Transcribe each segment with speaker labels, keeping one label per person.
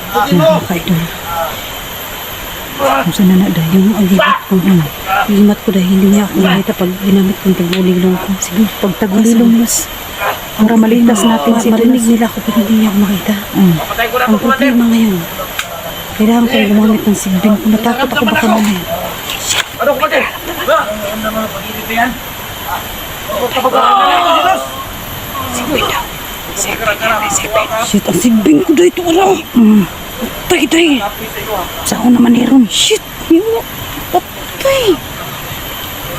Speaker 1: Mga ka-idol. Kung saan na yung agimat ko. Agimat ko dahil hindi niya ako nakita pag ginamit kong tagulilong ko. Sige, pag tagulilong mas para malitas natin si marinig nila ako pero hindi niya ako makita. Ang problema ngayon, kailangan ko gumamit ng sigbin ko. Natakot ako baka mamaya.
Speaker 2: Ano ko pati? Ano naman ang pag-ibig ba yan?
Speaker 1: Sigbin daw. Shit, ang sigbin ko dahil ito wala. Patay. Saan naman meron? Shit, yun. Patay.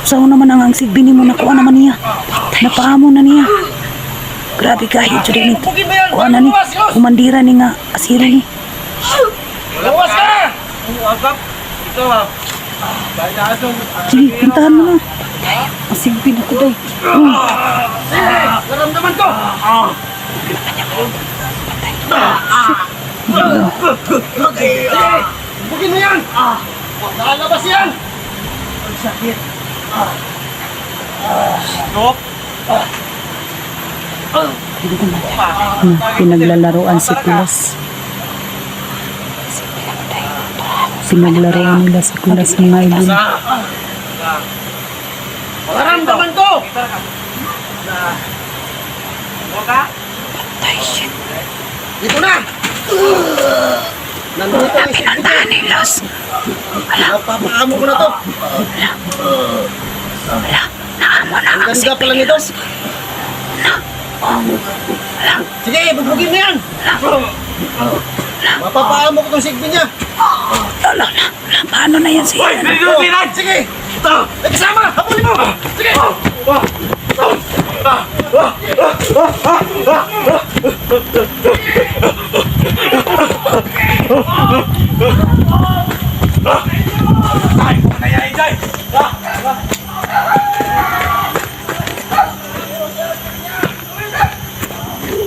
Speaker 1: Saan naman ang sigbin mo nakuha naman niya? Napahamon na niya. Grabe kahit siya din ito. Kuha na ni. Kumandira ni nga asira ni.
Speaker 2: Lawas ka! Ito ha.
Speaker 1: Sige, puntahan mo na. Ang sigbin ako dahil.
Speaker 2: Naramdaman ko! Bugin mo yan! Nakalabas yan! Ang sakit. Stop!
Speaker 1: Pinaglalaroan si Kulas. Pinaglalaroan nila si Kulas mga idol.
Speaker 2: Naramdaman ko!
Speaker 1: Patay shit.
Speaker 2: Dito na! Nandito ang isip ko.
Speaker 1: Pinuntahan ni Los.
Speaker 2: Napapaamo ko na to.
Speaker 1: Wala. Naamo na
Speaker 2: Ang
Speaker 1: ang
Speaker 2: ganda pala nito. Sige, bubugin mo yan. Mapapaamo ko itong sigbi niya.
Speaker 1: Lolo, paano na yan siya?
Speaker 2: Sige! Ito! May kasama! Habulin mo! Sige!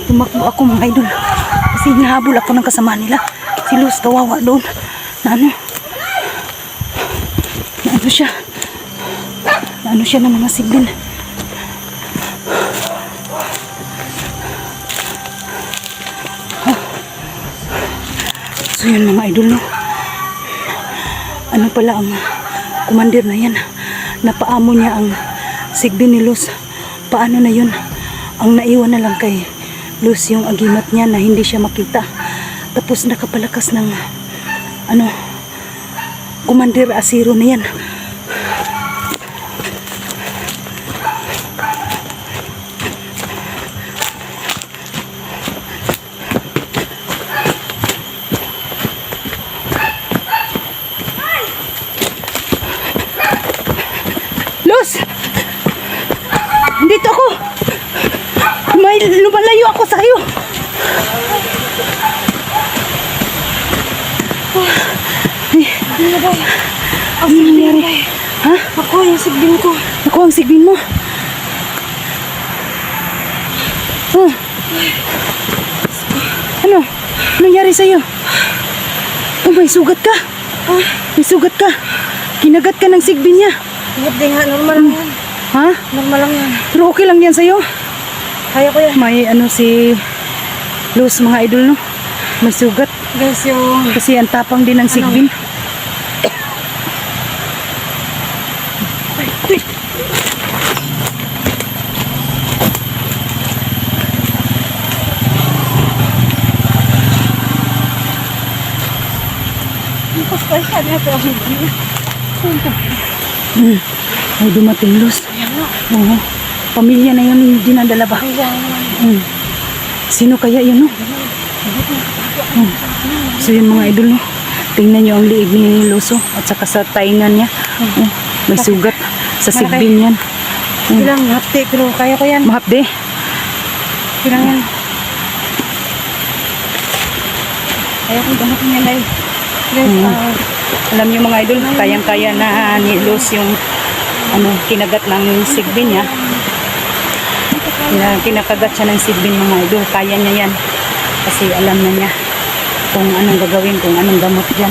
Speaker 1: Tumakbo ako mga idol. Kasi hinahabol ako ng kasama nila. Si Luz kawawa doon. Na ano siya ng mga sibil. So yun mga idol no. Ano pala ang kumandir na yan. Napaamo niya ang sigbin ni Luz. Paano na yun? Ang naiwan na lang kay Luz yung agimat niya na hindi siya makita. Tapos nakapalakas ng kumandir asiro na yan. Luz! Dito ako! Lumalayo ako sa iyo!
Speaker 3: Ano ba?
Speaker 1: Ano nangyari? Ha?
Speaker 3: Ako yung sigbin ko.
Speaker 1: Ako ang sigbin mo? Oh. Ano? Ano nangyari sa'yo? Oh, may sugat ka? May sugat ka? Kinagat ka ng sigbin niya?
Speaker 3: Hindi nga, normal lang yan.
Speaker 1: Ha?
Speaker 3: Normal lang yan.
Speaker 1: Pero okay lang yan sa'yo?
Speaker 3: Kaya ko yan.
Speaker 1: May si Luz mga idol no? May sugat.
Speaker 3: Guys, yung...
Speaker 1: Kasi ang tapang din ng sigbin. Ay dumating Luz. Oo. Pamilya na yun yung dinadala ba? Sino kaya yun no? So yun mga idol no? Tingnan nyo ang liig ni Luso at saka sa taingan niya. May sugat sa sigbin yan.
Speaker 3: Bilang hapte, pero kaya ko yan.
Speaker 1: Mahapde.
Speaker 3: Bilang yan. Kaya ko gamatin yan ay.
Speaker 1: Alam niyo mga idol, kayang-kaya na ni Luz yung kinagat ng sigbin niya. Kinakagat siya ng sigbin mga idol. Kaya niya yan. Kasi alam na niya kung anong gagawin, kung anong gamot dyan.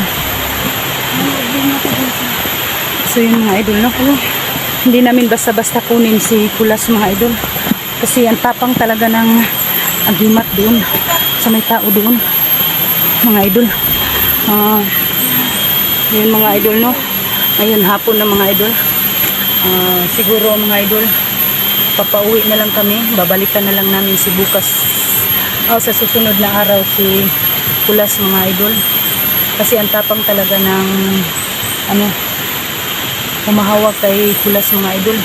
Speaker 1: So yun mga idol, no? Hindi namin basta-basta kunin si Kulas mga idol. Kasi ang tapang talaga ng agimat doon. Sa may tao doon. mga idol. Yun mga idol, no? Ngayon hapon na mga idol. Siguro mga idol, papauwi na lang kami. Babalikan na lang namin si bukas. Sa susunod na araw si Kulas mga idol. Kasi ang tapang talaga ng humahawak kay Kulas mga idol.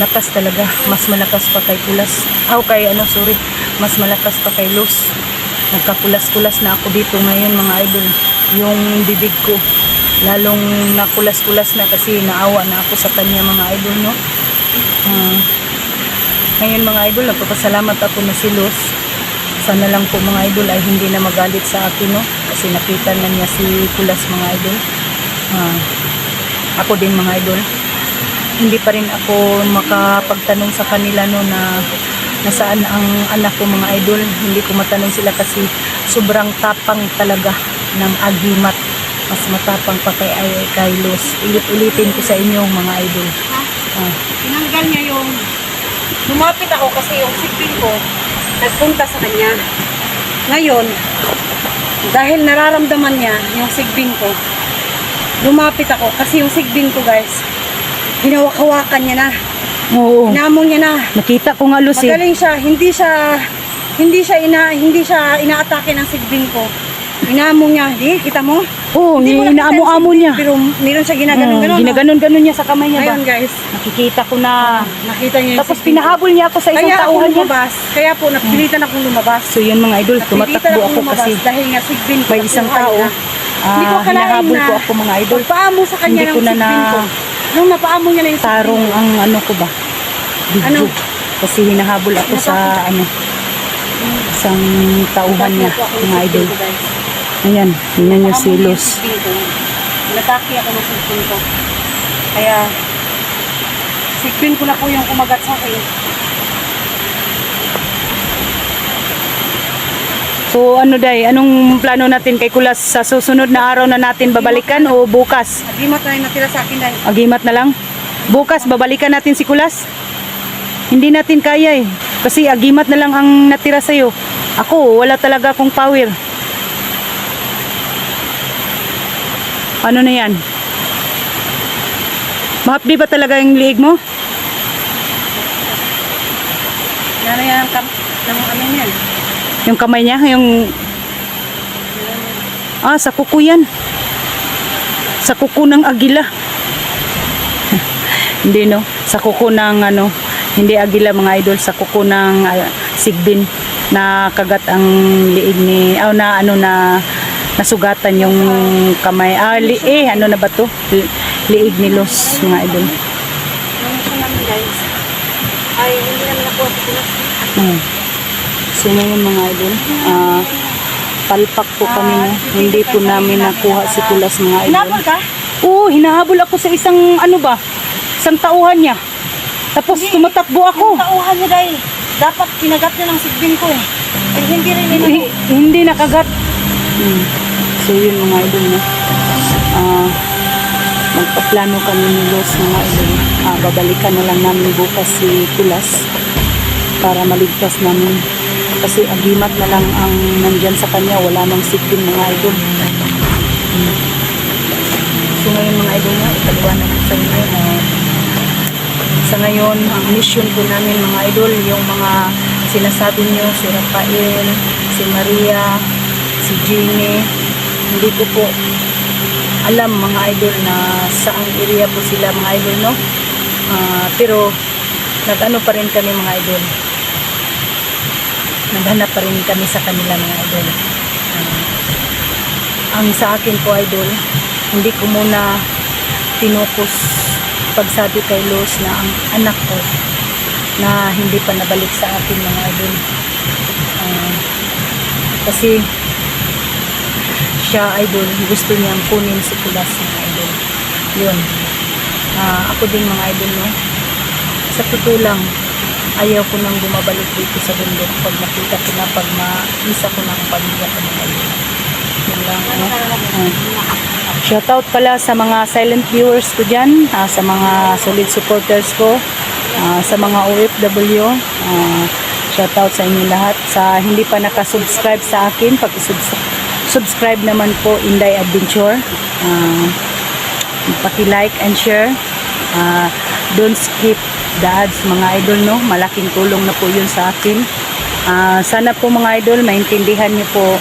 Speaker 1: Lakas talaga. Mas malakas pa kay Kulas. Mas malakas pa kay Luz. Nagkakulas-kulas na ako dito ngayon mga idol. Yung bibig ko lalong nakulas-kulas na kasi naawa na ako sa kanya mga idol, no? Ngayon mga idol, nagpapasalamat ako na si Luz. Sana lang po mga idol ay hindi na magalit sa akin, no? Kasi nakita na niya si Kulas mga idol. Ako din mga idol, hindi pa rin ako makapagtanong sa kanila, no, na nasaan ang anak ko mga idol. Hindi ko matanong sila kasi sobrang tapang talaga ng agimat. Mas matapang pa kay Luz. Ulit-ulitin ko sa inyo mga idol.
Speaker 3: Tinanggal niya yung... Lumapit ako kasi yung sigbin ko nagpunta sa kanya. Ngayon, dahil nararamdaman niya yung sigbin ko, lumapit ako kasi yung sigbin ko guys, hinawak-hawakan niya na.
Speaker 1: Oo.
Speaker 3: Inamon niya na.
Speaker 1: Nakita ko nga Luz eh.
Speaker 3: Magaling siya, hindi siya inaatake ng sigbin ko. Inamon niya, kita mo?
Speaker 1: Oo,
Speaker 3: Hindi mo nakita
Speaker 1: inaamo-amo
Speaker 3: yung
Speaker 1: niya.
Speaker 3: sigbin, pero meron siya ginaganon-ganon.
Speaker 1: Ginaganon-ganon niya sa kamay niya ba?
Speaker 3: Ngayon guys,
Speaker 1: Nakikita ko na.
Speaker 3: nakita niya yung
Speaker 1: Tapos
Speaker 3: sigbin ko.
Speaker 1: pinahabol niya ako sa isang
Speaker 3: Kaya ako
Speaker 1: tauhan niya.
Speaker 3: lumabas. Kaya po, napilitan akong lumabas.
Speaker 1: So yun mga idol,
Speaker 3: Napilitan
Speaker 1: tumatakbo
Speaker 3: akong
Speaker 1: ako
Speaker 3: lumabas
Speaker 1: kasi
Speaker 3: dahil nga sigbin ko
Speaker 1: may isang
Speaker 3: nakuha
Speaker 1: tao.
Speaker 3: niya. Hindi ko akalain
Speaker 1: Hinahabol
Speaker 3: na
Speaker 1: ko ako mga idol.
Speaker 3: pagpaamo sa kanya
Speaker 1: Hindi
Speaker 3: ng
Speaker 1: ko na
Speaker 3: sigbin ko. Nung napaamo niya na yung sigbin
Speaker 1: Tarong
Speaker 3: ko.
Speaker 1: ang ano ko ba? Video.
Speaker 3: Ano?
Speaker 1: Kasi hinahabol ako sa isang tauhan niya mga idol. Ayan, tingnan niyo si Luz.
Speaker 3: Nataki ako ng sigbin ko. Kaya, sigbin ko na po yung kumagat sa akin.
Speaker 1: So ano day, anong plano natin kay Kulas sa susunod na araw na natin babalikan o bukas?
Speaker 3: Agimat na yung natira sa akin dahil.
Speaker 1: Agimat na lang? Bukas babalikan natin si Kulas? Hindi natin kaya eh. Kasi agimat na lang ang natira sa'yo. Ako, wala talaga akong power. Ano na yan? Mahapdi ba talaga yung liig mo?
Speaker 3: Yan na yan ng ano yan.
Speaker 1: Yung kamay niya? Yung... sa kuko yan. Sa kuko ng agila. Hindi no? Sa kuko ng ano... Hindi agila mga idol, sa kuko ng sigbin na kagat ang liig ni... na nasugatan yung kamay. Ano na ba to? Liig ni Luz mga idol.
Speaker 3: Yung ito namin guys, ay hindi namin nakuha sa Kulas.
Speaker 1: So ngayon mga idol, palpak po kami, no? Hindi po namin nakuha si Kulas mga idol.
Speaker 3: Hinabol ka?
Speaker 1: Oo, hinahabol ako sa isang isang tauhan niya. Tapos tumatakbo ako.
Speaker 3: Yung tauhan niya dahil dapat kinagat niya ng sigbin ko eh. Eh hindi rin nila.
Speaker 1: Hindi nakagat. So yun mga idol, no? Magpaplano kami ni Luz mga idol. Babalikan na lang namin bukas si Kulas para maligtas namin. Kasi agimat na lang ang nandyan sa kanya. Wala nang sigbin mga idol. So ngayon mga idol na, ipaliwanag ko sa inyo. Sa ngayon, ang mission po namin mga idol, yung mga sinasabi nyo, si Rafael, si Maria, si Jeannie, hindi ko po alam mga idol na saang area po sila mga idol, no? Pero nag-ano pa rin kami mga idol. Naghanap pa rin kami sa kanila mga idol. Ang sa akin po idol, hindi ko muna pinukus pagsabi kay Luz na ang anak ko na hindi pa nabalik sa akin mga idol. Kasi siya idol, gusto niyang kunin si Kulas mga idol. Yun. Ako din mga idol, no? Sa totoo lang, ayaw ko nang bumabalik dito sa bundok pag nakita ko na, pag maisa ko ng pamilya ko mga idol. Yun lang, no? Shoutout pala sa mga silent viewers ko dyan, sa mga solid supporters ko, sa mga OFW. Shoutout sa inyo lahat. Sa hindi pa nakasubscribe sa akin, subscribe naman po Inday Adventure. Paki-like and share. Don't skip the ads mga idol, no? Malaking tulong na po yun sa akin. Sana po mga idol maintindihan niyo po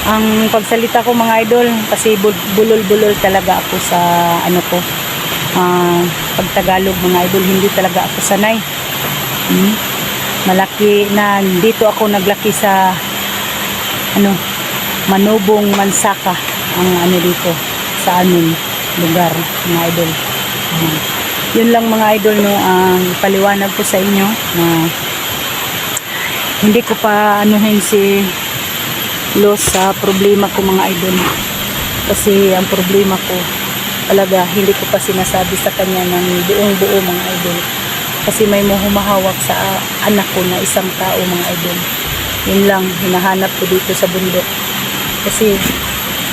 Speaker 1: ang pagsalita ko mga idol, kasi bulol-bulol talaga ako sa ano ko, pag Tagalog mga idol, hindi talaga ako sanay. Malaki na dito ako naglaki sa ano, Manubong, Mansaka ang ano dito sa aming lugar mga idol. Yun lang mga idol, no, ang paliwanag ko sa inyo na hindi ko pa anuhin si Los sa problema ko mga idol, kasi ang problema ko talaga hindi ko pa sinasabi sa kanya ng buong buo mga idol, kasi may humahawak sa anak ko na isang tao mga idol. Yun lang hinahanap ko dito sa bundok, kasi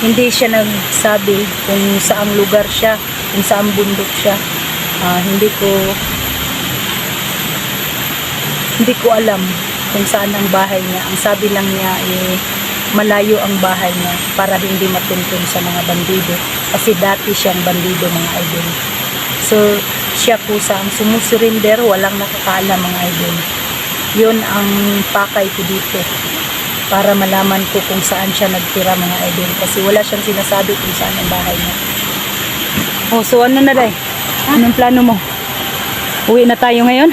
Speaker 1: hindi siya nagsabi kung saang lugar siya, kung saang bundok siya. Hindi ko alam kung saan ang bahay niya. Ang sabi lang niya malayo ang bahay niya para hindi matuntun sa mga bandido, kasi dati siyang bandido mga idol. So siya kusa ang sumusurrender, walang nakakaalam mga idol. Yun ang pakay ko dito, para malaman ko kung saan siya nagtira mga idol, kasi wala siyang sinasabi kung saan ang bahay niya. So ano na day? Anong plano mo? Uwi na tayo ngayon?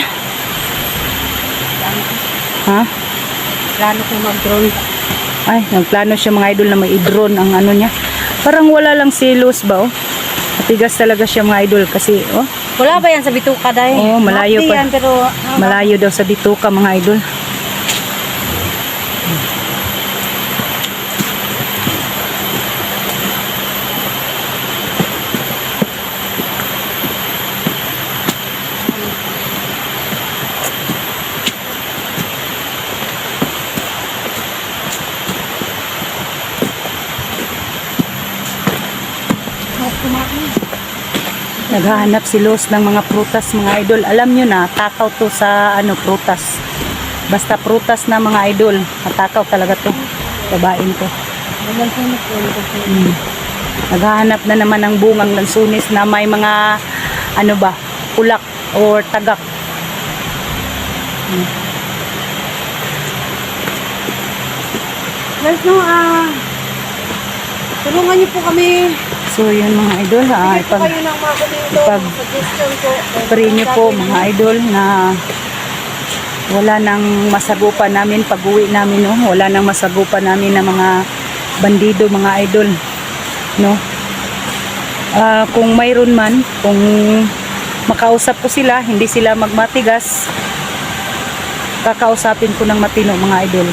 Speaker 1: Ha?
Speaker 3: Plano ko mag-drone.
Speaker 1: Ay, nagplano siya mga idol na may drone ang ano niya. Parang wala lang silos ba, oh? Matigas talaga siya mga idol, kasi oh.
Speaker 3: Wala ba yan sa bituka dahil?
Speaker 1: Oo, malayo pa.
Speaker 3: Yan, pero
Speaker 1: Malayo daw sa bituka mga idol. Naghahanap si Los ng mga prutas mga idol. Alam nyo na, takaw to sa ano, prutas. Basta prutas na mga idol, matakaw talaga to. Babain to. Naghahanap na naman ng bungang lansunis na may mga ano ba, ulak or tagak.
Speaker 3: Guys, no, tulungan niyo po kami.
Speaker 1: So yun mga idol,
Speaker 3: Bigyan po kayo ng mga komento, suggestion po.
Speaker 1: pray nyo po mga idol na wala nang masagupan namin pag uwi namin, no? Wala nang masagupan namin na mga bandido mga idol, no? Kung mayroon man, kung makausap ko sila, hindi sila magmatigas, kakausapin ko ng matino mga idol.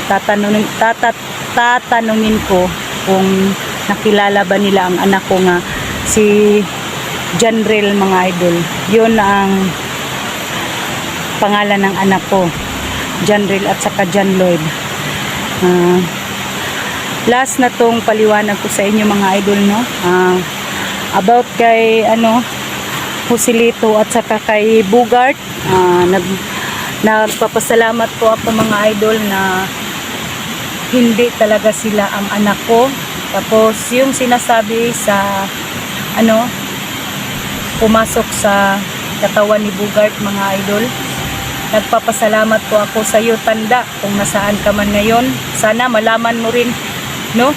Speaker 1: Tatanungin ko kung nakilala ba nila ang anak ko nga si Janrel mga idol. Yun ang pangalan ng anak ko, Janrel at saka John Lloyd. Last na tong paliwanag ko sa inyo mga idol, no? About kay ano, Joselito at saka kay Bugart. Nagpapasalamat po ako mga idol na hindi talaga sila ang anak ko. Tapos yung sinasabi sa ano, pumasok sa katawan ni Bugart mga idol, nagpapasalamat po ako sa iyo tanda, kung nasaan ka man ngayon. Sana malaman mo rin, no?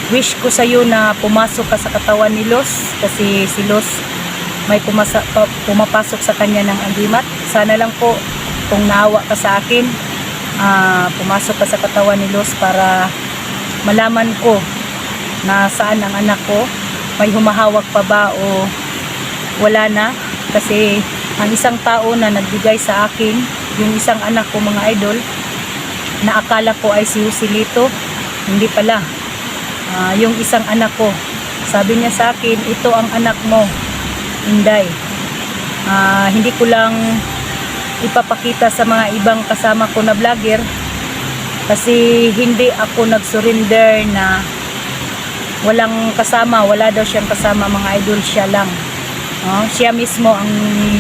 Speaker 1: Wish ko sa iyo na pumasok ka sa katawan ni Los, kasi si Los may pumapasok sa kanya ng agimat. Sana lang po kung naawa ka sa akin, pumasok ka sa katawan ni Los para malaman ko na saan ang anak ko, may humahawak pa ba o wala na. Kasi ang isang tao na nagbigay sa akin, yung isang anak ko mga idol, na akala ko ay si Joselito, hindi pala. Yung isang anak ko, sabi niya sa akin, ito ang anak mo, Inday. Hindi ko lang ipapakita sa mga ibang kasama ko na vlogger, kasi hindi ako nag-surrender na walang kasama. Wala daw siyang kasama mga idol, siya lang. Siya mismo ang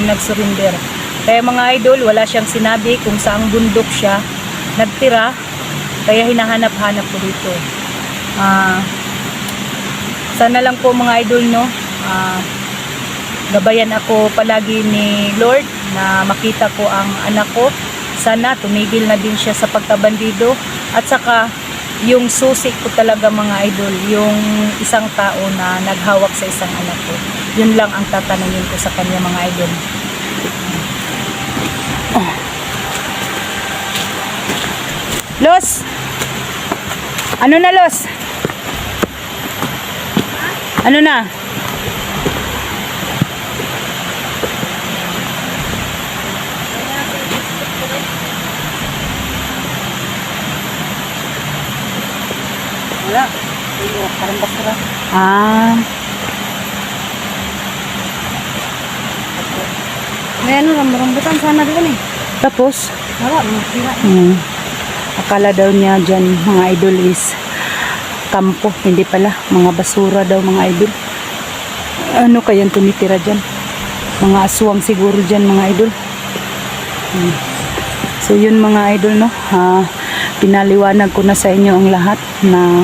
Speaker 1: nag-surrender. Kaya mga idol, wala siyang sinabi kung saang bundok siya nagtira.
Speaker 3: Kaya hinahanap-hanap ko dito. Sana lang po mga idol, no, gabayan ako palagi ni Lord na makita ko ang anak ko. Sana tumigil na din siya sa pagkabandido. At saka yung susi ko talaga mga idol, yung isang tao na naghawak sa isang anak ko. Yun lang ang tatanungin ko sa kanya mga idol. Los! Ano na, Los? Ano na? Wala. Parang basura. May ano, rambutan sana doon eh. Tapos? Wala, masira. Akala daw niya dyan mga idol is kampo. Hindi pala. Mga basura daw mga idol. Ano kayang tumitira dyan? Mga aswang siguro dyan mga idol. So yun mga idol, no? Pinaliwanag ko na sa inyo ang lahat na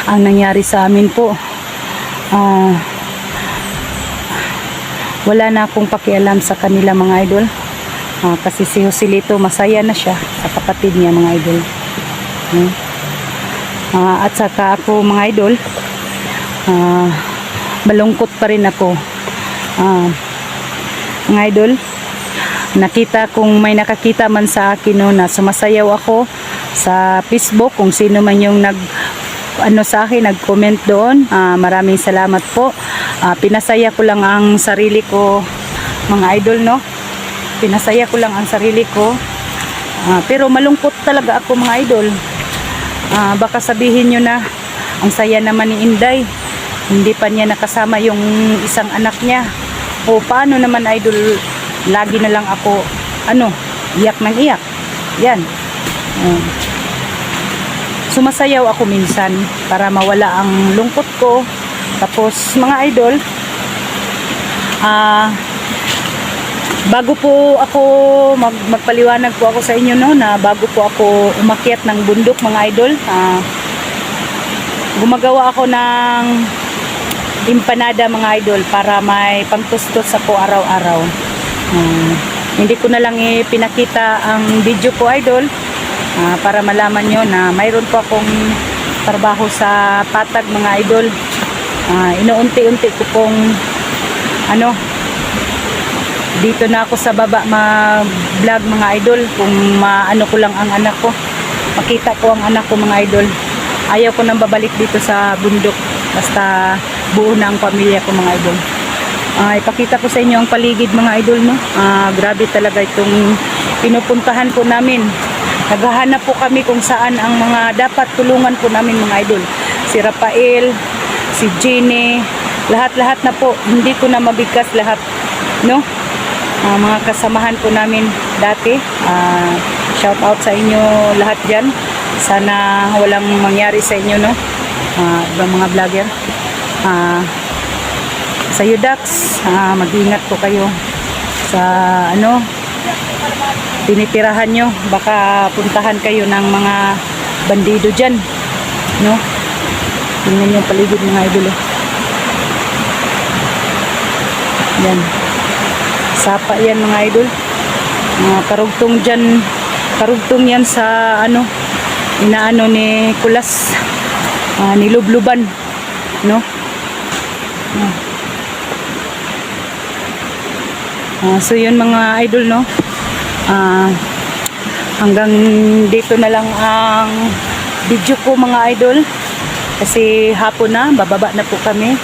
Speaker 3: ang nangyari sa amin po. Wala na akong pakialam sa kanila mga idol. Kasi si Joselito masaya na siya sa kapatid niya mga idol. At saka ako mga idol, malungkot pa rin ako. Mga idol, nakita kung may nakakita man sa akin no, na sumasayaw ako sa Facebook, kung sino man yung sa akin, nag-comment doon, maraming salamat po. Pinasaya ko lang ang sarili ko mga idol, no? Pinasaya ko lang ang sarili ko. Pero malungkot talaga ako mga idol. Baka sabihin nyo na ang saya naman ni Inday, hindi pa niya nakasama yung isang anak niya. O paano naman idol, lagi na lang ako iyak ng iyak. Yan. Sumasayaw ako minsan para mawala ang lungkot ko. Tapos mga idol, bago po ako magpaliwanag po ako sa inyo, no, na bago po ako umakyat ng bundok mga idol, gumagawa ako ng empanada mga idol para may pangtustos ako araw-araw. Hindi ko na lang ipinakita ang video ko idol, para malaman nyo na mayroon po akong trabaho sa Patag mga idol. Inuunti-unti ko pong dito na ako sa baba mag-vlog mga idol, kung maano ko lang ang anak ko, makita ko ang anak ko mga idol. Ayaw ko nang babalik dito sa bundok, basta buo na ang pamilya ko mga idol. Ipakita ko sa inyo ang paligid mga idol, no? Grabe talaga itong pinupuntahan po namin. Naghahanap po kami kung saan ang mga dapat tulungan po namin mga idol. Si Rafael, si Jenny, lahat-lahat na po. Hindi ko na mabigkas lahat, no? Mga kasamahan po namin dati. Shout out sa inyo lahat dyan. Sana walang mangyari sa inyo, no? Mga vlogger. Sa Udax, mag-ingat po kayo sa tinitirahan nyo. Baka puntahan kayo ng mga bandido dyan, no? Tingnan yung paligid mga idol. Yan. Sapa yan mga idol. Karugtong dyan. Karugtong yan sa inaano ni Kulas. Nilubluban, no? So yun mga idol, no? Hanggang dito na lang ang video ko mga idol, kasi hapon na, bababa na po kami.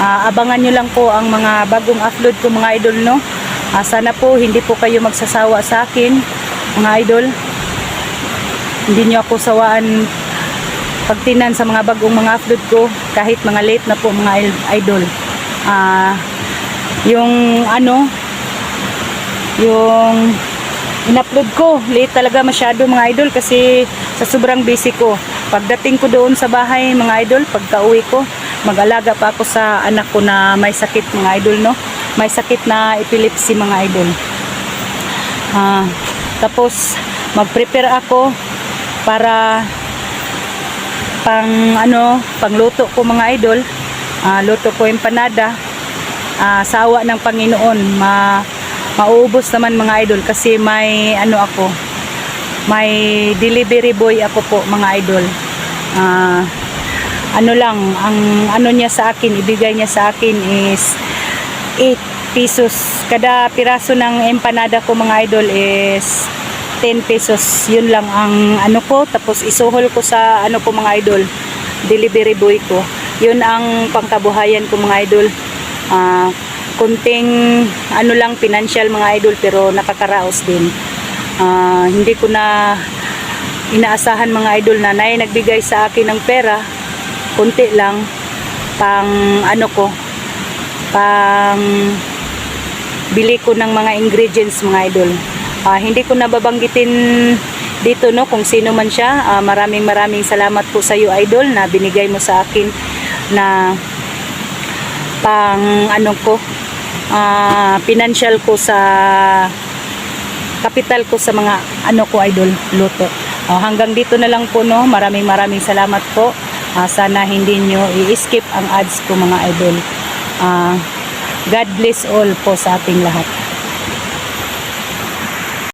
Speaker 3: Abangan nyo lang po ang mga bagong upload ko mga idol, no? Sana po hindi po kayo magsasawa sa akin mga idol. Hindi nyo ako sawaan pagtinan sa mga bagong mga upload ko, kahit mga late na po mga idol. Yung in-upload ko late talaga masyado mga idol, kasi sa sobrang busy ko. Pagdating ko doon sa bahay mga idol, pagka-uwi ko, mag-alaga pa ako sa anak ko na may sakit mga idol, no? May sakit na epilepsy mga idol. Tapos mag-prepare ako
Speaker 1: para pangluto ko mga idol. Luto ko empanada. Sawa ng Panginoon, maubos naman mga idol kasi may may delivery boy ako po mga idol. Ang niya sa akin, ibigay niya sa akin is 8 pesos. Kada piraso ng empanada ko mga idol is 10 pesos. Yun lang ang ko. Tapos isuhol ko sa ko mga idol, delivery boy ko. Yun ang pangkabuhayan ko mga idol. Kunting lang financial mga idol, pero nakakaraos din. Hindi ko na inaasahan mga idol na nagbigay sa akin ng pera, kunti lang pang pang bili ko ng mga ingredients mga idol. Hindi ko na babanggitin dito kung sino man siya. Maraming salamat po sa iyo idol na binigay mo sa akin na pang financial ko sa kapital ko sa mga ko idol, luto. Hanggang dito na lang po maraming salamat po. Sana hindi nyo i-skip ang ads ko mga idol. God bless all po sa ating lahat.